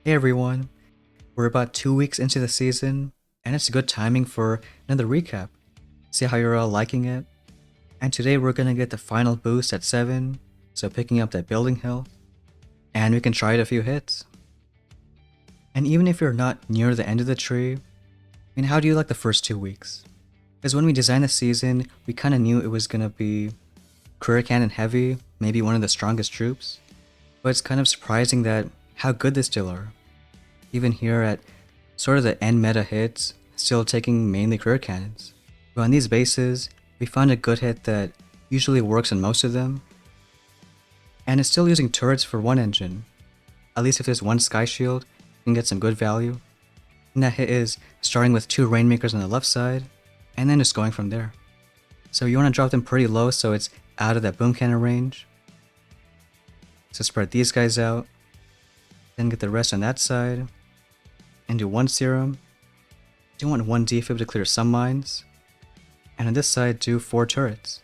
Hey everyone, we're about 2 weeks into the season, and it's good timing for another recap. See how you're all liking it. And today we're gonna get the final boost at 7, so picking up that building health, and we can try it a few hits. And even if you're not near the end of the tree, how do you like the first 2 weeks? Because when we designed the season, we kinda knew it was gonna be career cannon heavy, maybe one of the strongest troops, but it's kind of surprising that how good they still are. Even here at sort of the end meta hits, still taking mainly career cannons. But on these bases, we found a good hit that usually works on most of them, and it's still using turrets for one engine. At least if there's one sky shield, you can get some good value. And that hit is starting with 2 rainmakers on the left side, and then just going from there. So you want to drop them pretty low so it's out of that boom cannon range. So spread these guys out, then get the rest on that side, and do 1 serum. Do want 1 defib to clear some mines, and on this side do 4 turrets.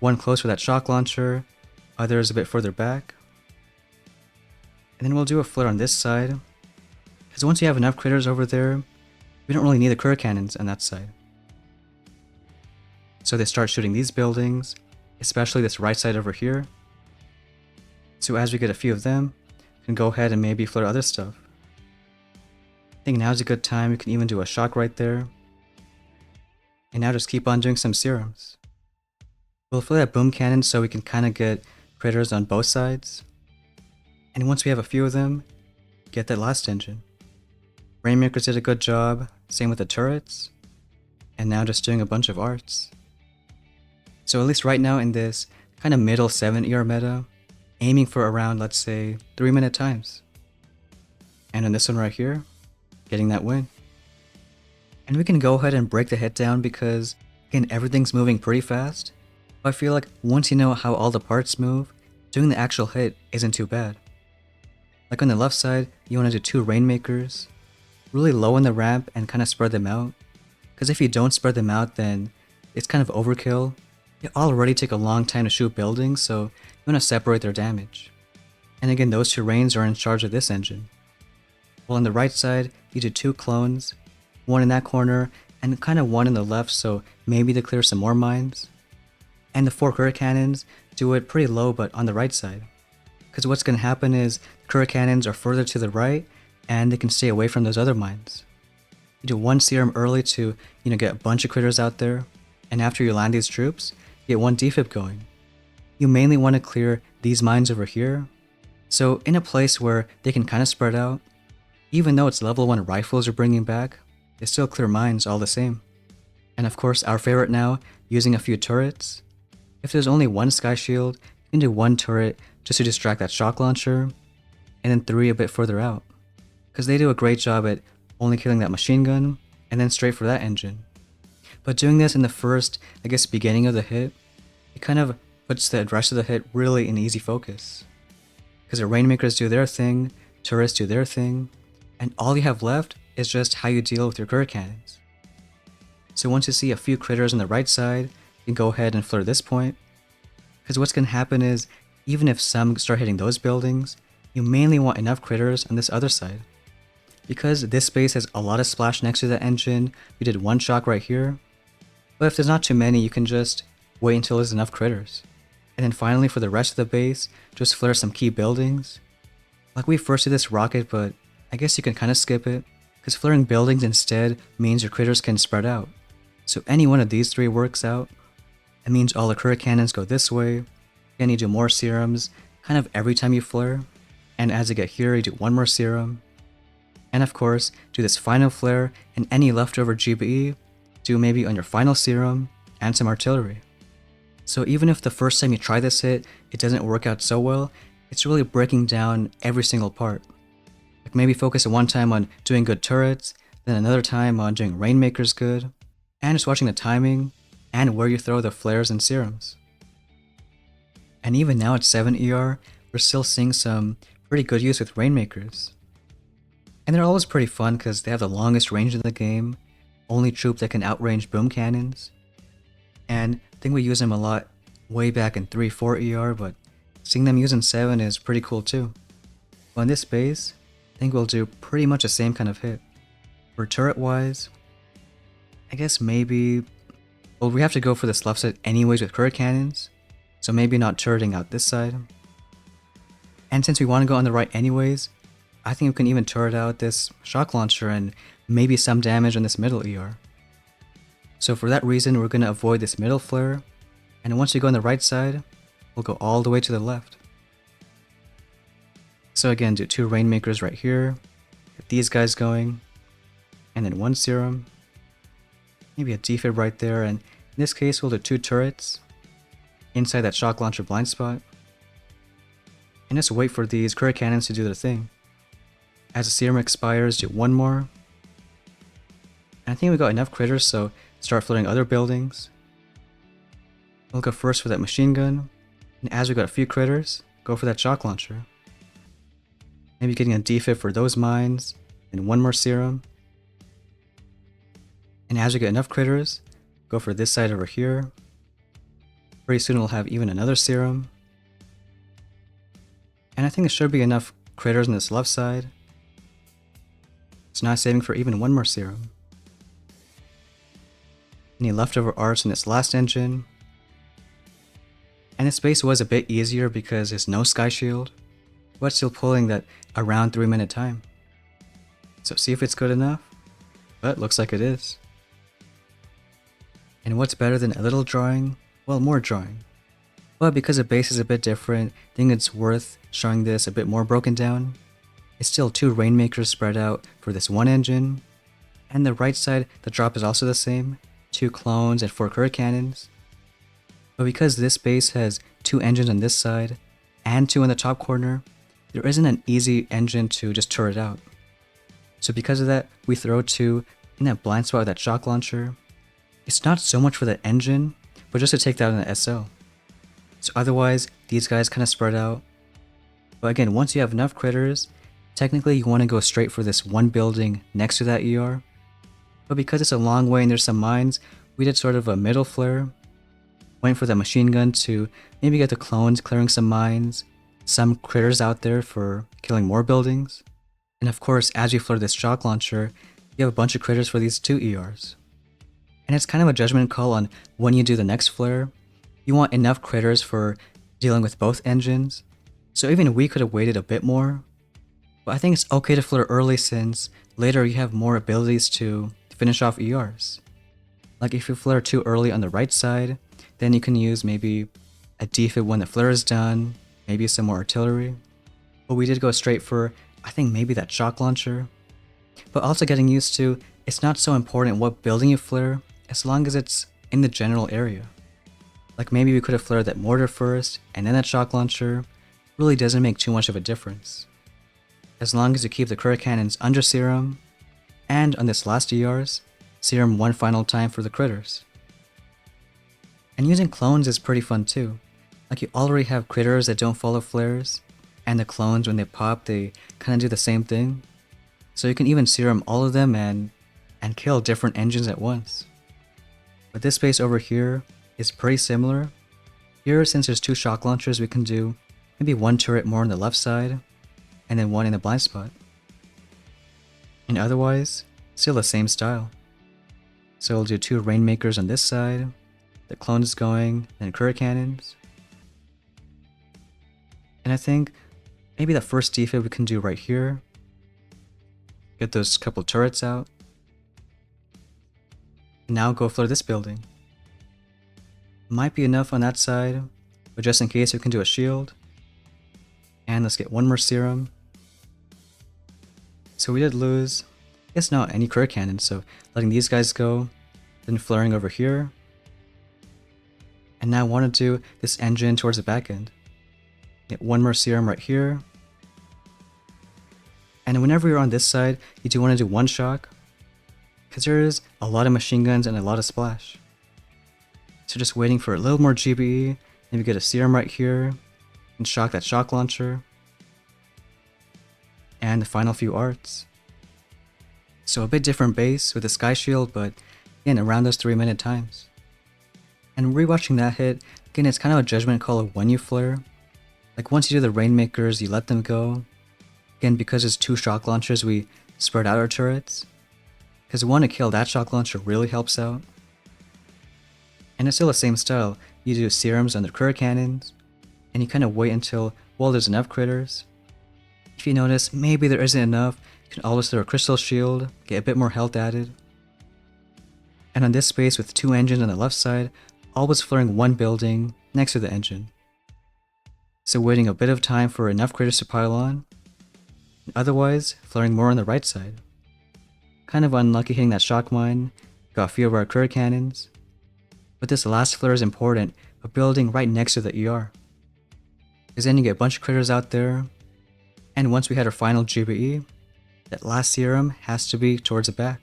1 close for that shock launcher, others a bit further back. And then we'll do a flare on this side, because once you have enough critters over there, we don't really need the career cannons on that side. So they start shooting these buildings, especially this right side over here. So as we get a few of them, we can go ahead and maybe flare other stuff. I think now's a good time, we can even do a shock right there. And now just keep on doing some serums. We'll flare that boom cannon so we can kind of get critters on both sides. And once we have a few of them, get that last engine. Rainmakers did a good job, same with the turrets. And now just doing a bunch of arts. So at least right now in this kind of middle 7 ER meta, aiming for around, let's say, 3-minute times. And on this one right here, getting that win. And we can go ahead and break the hit down because, again, everything's moving pretty fast. But I feel like once you know how all the parts move, doing the actual hit isn't too bad. Like on the left side, you want to do 2 rainmakers, really low in the ramp and kind of spread them out. Because if you don't spread them out, then it's kind of overkill. They already take a long time to shoot buildings, so you want to separate their damage. And again, those 2 rains are in charge of this engine. While on the right side, you do 2 clones, 1 in that corner, and kind of 1 in the left, so maybe to clear some more mines. And the 4 career cannons do it pretty low, but on the right side. Because what's going to happen is the career cannons are further to the right, and they can stay away from those other mines. You do 1 serum early to, get a bunch of critters out there, and after you land these troops, you get 1 defib going. You mainly want to clear these mines over here, so in a place where they can kind of spread out, even though it's level 1 rifles you're bringing back, they still clear mines all the same. And of course, our favorite now, using a few turrets. If there's only 1 sky shield, you can do 1 turret just to distract that shock launcher, and then 3 a bit further out. Because they do a great job at only killing that machine gun, and then straight for that engine. But doing this in the first, beginning of the hit, it kind of puts the rest of the hit really in easy focus. Because the rainmakers do their thing, turrets do their thing, and all you have left is just how you deal with your career cannons. So once you see a few critters on the right side, you can go ahead and flare this point. Because what's going to happen is, even if some start hitting those buildings, you mainly want enough critters on this other side. Because this space has a lot of splash next to the engine, we did 1 shock right here. But if there's not too many, you can just wait until there's enough critters. And then finally for the rest of the base, just flare some key buildings. Like we first did this rocket, but I guess you can kind of skip it, because flaring buildings instead means your critters can spread out. So any one of these 3 works out. It means all the career cannons go this way, then you do more serums, kind of every time you flare, and as you get here you do 1 more serum. And of course, do this final flare, and any leftover GBE, do maybe on your final serum, and some artillery. So even if the first time you try this hit, it doesn't work out so well, it's really breaking down every single part. Like maybe focus at one time on doing good turrets, then another time on doing rainmakers good, and just watching the timing, and where you throw the flares and serums. And even now at 7 ER, we're still seeing some pretty good use with rainmakers. And they're always pretty fun because they have the longest range in the game, only troop that can outrange boom cannons. And I think we use them a lot way back in 3-4 ER, but seeing them use in 7 is pretty cool too. On this base, think we'll do pretty much the same kind of hit. For turret wise, I guess maybe, well, we have to go for this left side anyways with turret cannons, so maybe not turreting out this side. And since we want to go on the right anyways, I think we can even turret out this shock launcher and maybe some damage on this middle ER. So for that reason, we're going to avoid this middle flare, and once we go on the right side, we'll go all the way to the left. So again, do 2 Rainmakers right here, get these guys going, and then 1 serum, maybe a defib right there, and in this case we'll do 2 turrets inside that shock launcher blind spot, and just wait for these turret cannons to do their thing. As the serum expires, do 1 more, and I think we got enough critters, so start flooding other buildings. We'll go first for that machine gun, and as we got a few critters, go for that shock launcher. Maybe getting a defib for those mines, and 1 more serum. And as we get enough critters, go for this side over here. Pretty soon we'll have even another serum. And I think it should be enough critters on this left side. So now saving for even 1 more serum. Any leftover arts in this last engine. And this base was a bit easier because there's no sky shield, but still pulling that around 3-minute time. So see if it's good enough, but looks like it is. And what's better than a little drawing? Well, more drawing. But because the base is a bit different, I think it's worth showing this a bit more broken down. It's still 2 Rainmakers spread out for this 1 engine, and the right side, the drop is also the same, 2 clones and 4 turret cannons. But because this base has 2 engines on this side, and 2 in the top corner, there isn't an easy engine to just turret out. So because of that, we throw 2 in that blind spot with that shock launcher. It's not so much for the engine, but just to take that on the SL. So otherwise, these guys kind of spread out. But again, once you have enough critters, technically you want to go straight for this 1 building next to that ER. But because it's a long way and there's some mines, we did sort of a middle flare. Went for the machine gun to maybe get the clones clearing some mines, some critters out there for killing more buildings. And of course, as you flare this shock launcher, you have a bunch of critters for these 2 ERs. And it's kind of a judgment call on when you do the next flare. You want enough critters for dealing with both engines, so even we could have waited a bit more. But I think it's okay to flare early since later you have more abilities to finish off ERs. Like if you flare too early on the right side, then you can use maybe a defib when the flare is done, maybe some more artillery. But we did go straight for, I think maybe that shock launcher. But also getting used to, it's not so important what building you flare, as long as it's in the general area. Like maybe we could have flared that mortar first, and then that shock launcher. Really doesn't make too much of a difference. As long as you keep the turret cannons under serum, and on this last ERs, serum 1 final time for the critters. And using clones is pretty fun too. Like you already have critters that don't follow flares, and the clones when they pop they kinda do the same thing. So you can even serum all of them and kill different engines at once. But this base over here is pretty similar. Here, since there's 2 shock launchers, we can do maybe 1 turret more on the left side, and then 1 in the blind spot. And otherwise, still the same style. So we'll do 2 Rainmakers on this side, the clones going, then turret cannons. And I think maybe the first defib we can do right here. Get those couple turrets out. And now go flare this building. Might be enough on that side, but just in case we can do a shield. And let's get 1 more serum. So we did lose, I guess not any turret cannons, so letting these guys go, then flaring over here. And now I want to do this engine towards the back end. Get 1 more serum right here. And whenever you're on this side, you do want to do 1 shock, because there is a lot of machine guns and a lot of splash. So just waiting for a little more GBE, maybe get a serum right here, and shock that shock launcher. And the final few arts. So a bit different base with the sky shield, but again around those 3-minute times. And rewatching that hit, again it's kind of a judgment call of when you flare. Like once you do the Rainmakers, you let them go. Again, because it's 2 shock launchers, we spread out our turrets. Because one to kill that shock launcher really helps out. And it's still the same style. You do serums on the critter cannons, and you kind of wait until, well, there's enough critters. If you notice, maybe there isn't enough, you can always throw a crystal shield, get a bit more health added. And on this space with 2 engines on the left side, always flaring 1 building next to the engine. So waiting a bit of time for enough critters to pile on, and otherwise flaring more on the right side. Kind of unlucky hitting that shock mine, got a few of our critter cannons, but this last flare is important, a building right next to the ER. Because then you get a bunch of critters out there, and once we had our final GBE, that last serum has to be towards the back.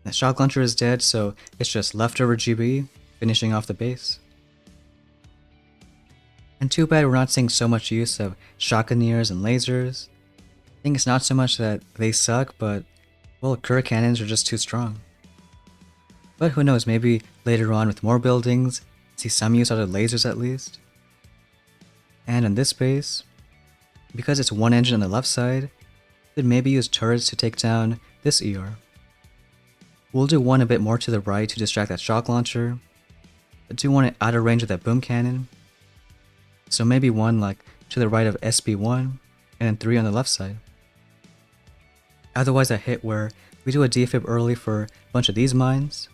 The shock launcher is dead, so it's just leftover GBE finishing off the base. And too bad we're not seeing so much use of shotgunneers and lasers. I think it's not so much that they suck, but well, critter cannons are just too strong. But who knows, maybe later on with more buildings, see some use out of lasers at least. And in this base, because it's 1 engine on the left side, could maybe use turrets to take down this ER. We'll do one a bit more to the right to distract that shock launcher, but do want it out of range of that boom cannon. So maybe one like to the right of SB1, and then 3 on the left side. Otherwise a hit where we do a defib early for a bunch of these mines,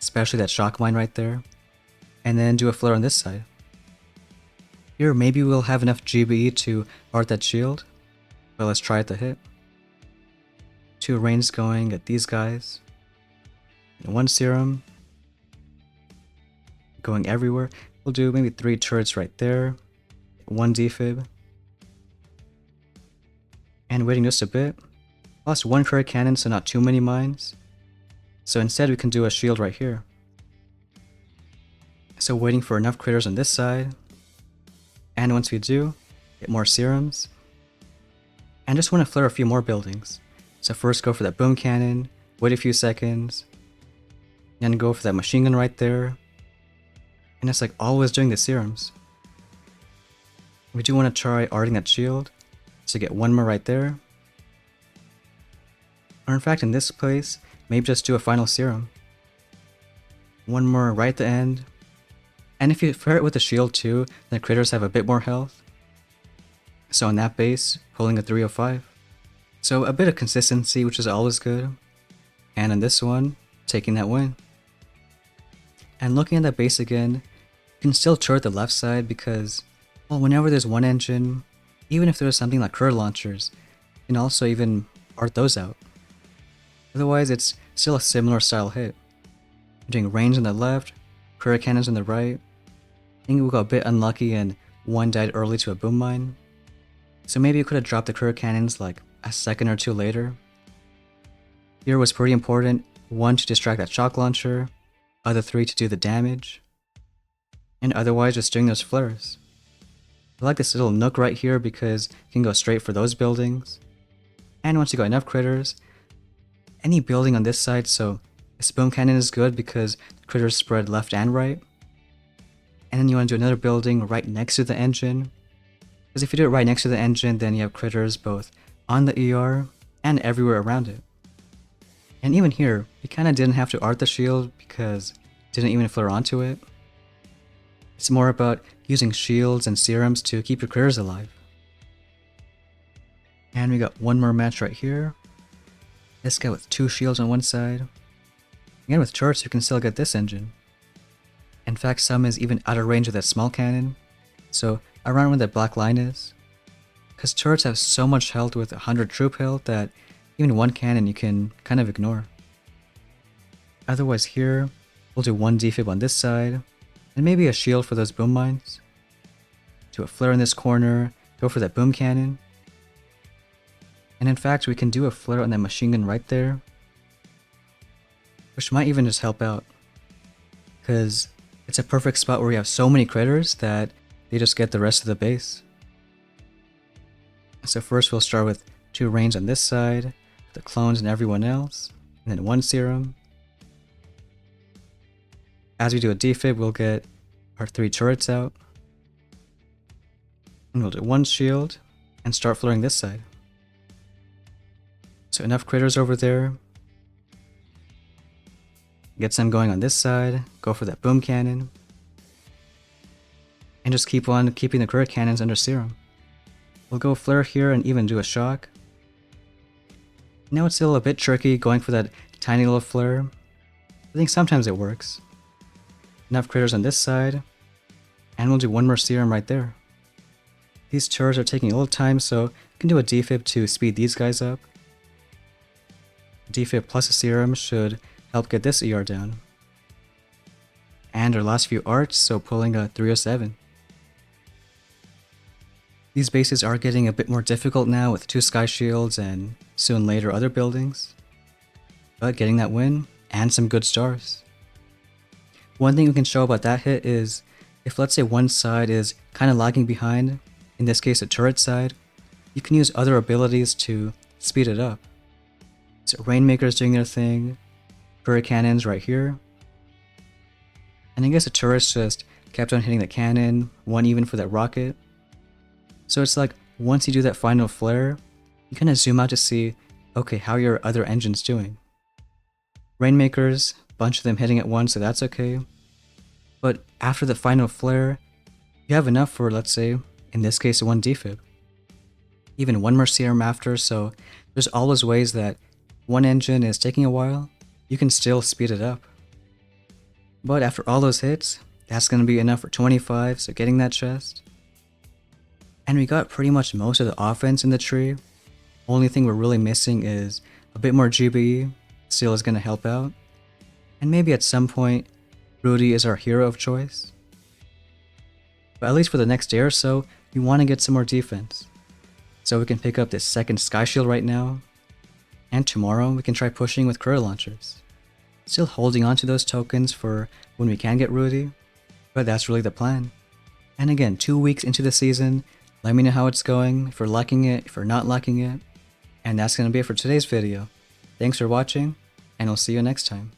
especially that shock mine right there, and then do a flare on this side. Here maybe we'll have enough GBE to art that shield, but let's try it to hit. 2 rains going at these guys, and 1 serum going everywhere. We'll do maybe 3 turrets right there, 1 defib, and waiting just a bit. Lost 1 critter cannon, so not too many mines. So instead we can do a shield right here. So waiting for enough critters on this side, and once we do, get more serums. And just want to flare a few more buildings. So first go for that boom cannon, wait a few seconds, then go for that machine gun right there. And it's like always doing the serums. We do want to try arting that shield, so get 1 more right there. Or in fact in this place, maybe just do a final serum. 1 more right at the end. And if you flare it with the shield too, then the critters have a bit more health. So on that base, pulling a 305. So a bit of consistency, which is always good. And on this one, taking that win. And looking at that base again, you can still turret the left side because, well, whenever there's 1 engine, even if there's something like critter launchers, you can also even art those out. Otherwise, it's still a similar style hit. You're doing range on the left, critter cannons on the right. I think we got a bit unlucky and 1 died early to a boom mine. So maybe you could have dropped the critter cannons like a second or 2 later. Here was pretty important, 1 to distract that shock launcher, other 3 to do the damage, and otherwise just doing those flares. I like this little nook right here because you can go straight for those buildings. And once you got enough critters, any building on this side, so this boom cannon is good because the critters spread left and right. And then you want to do another building right next to the engine. Because if you do it right next to the engine, then you have critters both on the ER and everywhere around it. And even here, we kind of didn't have to art the shield because it didn't even flare onto it. It's more about using shields and serums to keep your critters alive. And we got 1 more match right here. This guy with 2 shields on one side. Again, with turrets, you can still get this engine. In fact, some is even out of range of that small cannon, so around where that black line is. Because turrets have so much health with 100 troop health that even 1 cannon you can kind of ignore. Otherwise here, we'll do 1 defib on this side, and maybe a shield for those boom mines. Do a flare in this corner, go for that boom cannon. And in fact, we can do a flare on that machine gun right there, which might even just help out. Because it's a perfect spot where we have so many critters that they just get the rest of the base. So first we'll start with 2 range on this side, the clones and everyone else, and then 1 serum. As we do a defib, we'll get our 3 turrets out. And we'll do 1 shield, and start flaring this side. So enough critters over there. Get some going on this side, go for that boom cannon. And just keep on keeping the critter cannons under serum. We'll go flare here and even do a shock. Now it's still a bit tricky going for that tiny little flare. I think sometimes it works. Enough critters on this side. And we'll do one more serum right there. These turrets are taking a little time, so you can do a defib to speed these guys up. Defib plus a serum should help get this ER down. And our last few arts, so pulling a 307. These bases are getting a bit more difficult now with 2 sky shields and soon later other buildings. But getting that win and some good stars. One thing we can show about that hit is if let's say one side is kind of lagging behind, in this case a turret side, you can use other abilities to speed it up. So Rainmaker's doing their thing, turret cannons right here. And I guess the turrets just kept on hitting the cannon, one even for that rocket. So it's like once you do that final flare, you kind of zoom out to see, okay, how are your other engines doing? Rainmakers, bunch of them hitting at once, so that's okay. But after the final flare, you have enough for, let's say, in this case, 1 defib. Even 1 more serum after, so there's always ways that one engine is taking a while, you can still speed it up. But after all those hits, that's going to be enough for 25, so getting that chest. And we got pretty much most of the offense in the tree. Only thing we're really missing is a bit more GBE, still is going to help out. And maybe at some point, Rudy is our hero of choice. But at least for the next day or so, we want to get some more defense. So we can pick up this second Sky Shield right now. And tomorrow we can try pushing with critter launchers. Still holding on to those tokens for when we can get Rudy, but that's really the plan. And again, 2 weeks into the season, let me know how it's going, if you're liking it, if you're not liking it. And that's going to be it for today's video. Thanks for watching, and I'll see you next time.